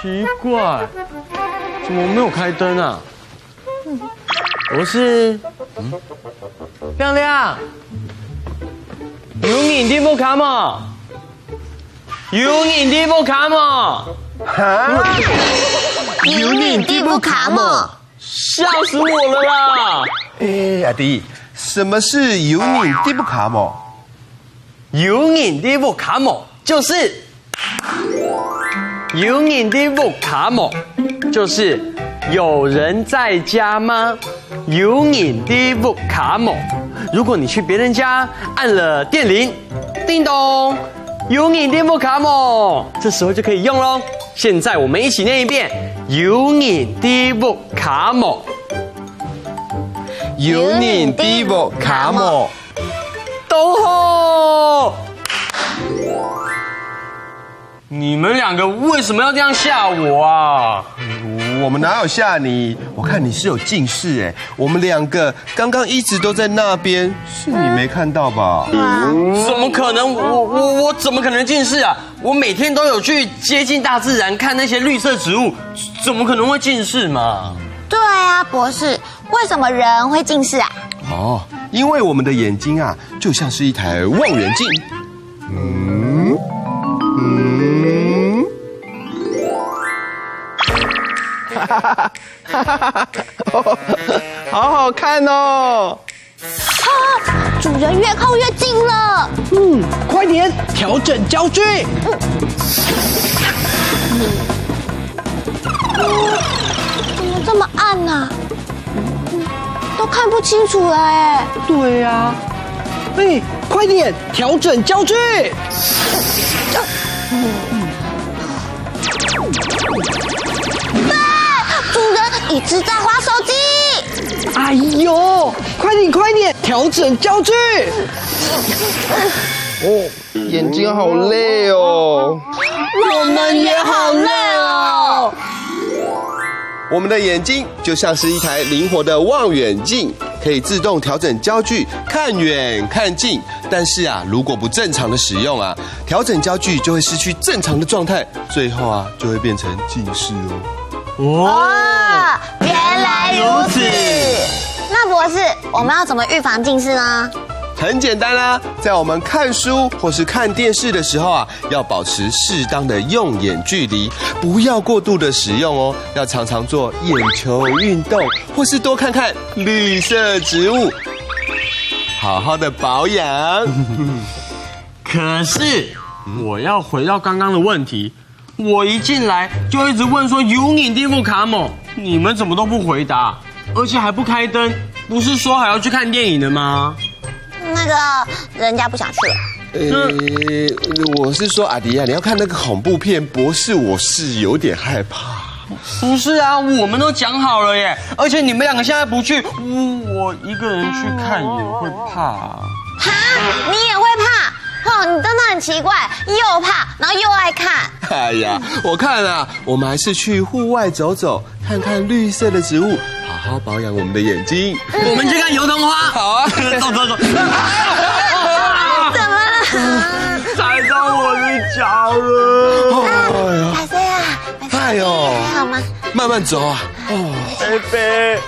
奇怪，怎么没有开灯啊？博士，亮亮，有你的不卡吗？有你的不卡吗？哈？有你的不卡吗？吓死我了啦！阿弟，什么是有你的不卡吗？有你的不卡吗？就是有你的不卡吗？就是有人在家吗？有你的不卡吗？如果你去别人家按了电铃，叮咚，有你的不卡吗？这时候就可以用咯。现在我们一起念一遍：有你的不卡吗？有你的不卡吗？都好。你们两个为什么要这样吓我啊？我们哪有吓你？我看你是有近视哎。我们两个刚刚一直都在那边，是你没看到吧？怎么可能？我怎么可能近视啊？我每天都有去接近大自然，看那些绿色植物，怎么可能会近视嘛？对啊，博士，为什么人会近视啊？哦，因为我们的眼睛啊，就像是一台望远镜。好好看哦！啊，主人越靠越近了。快点调整焦距。怎么这么暗啊？都看不清楚了哎。对呀，快点调整焦距。主人一直在滑手机。哎呦，快点调整焦距。眼睛好累哦。我们也好累哦。我们的眼睛就像是一台灵活的望远镜，可以自动调整焦距，看远看近。但是啊，如果不正常的使用啊，调整焦距就会失去正常的状态，最后啊就会变成近视哦。原来如此。那博士，我们要怎么预防近视呢？很简单啦，在我们看书或是看电视的时候啊，要保持适当的用眼距离，不要过度的使用哦。要常常做眼球运动，或是多看看绿色植物，好好的保养。可是我要回到刚刚的问题，我一进来就一直问说有你的不卡吗？你们怎么都不回答，而且还不开灯，不是说还要去看电影的吗？那个人家不想去了。我是说阿迪啊，你要看那个恐怖片，博士我是有点害怕。不是啊，我们都讲好了耶，而且你们两个现在不去，我一个人去看也会怕。哈，你也会怕？哦，你真的很奇怪，又怕，然后又爱看。哎呀，我看啊，我们还是去户外走走，看看绿色的植物，好好保养我们的眼睛。我们去看油桐花。好啊，走。怎么了？踩到我的脚了。百岁啊，哎呦，还好吗？慢慢走啊。贝贝。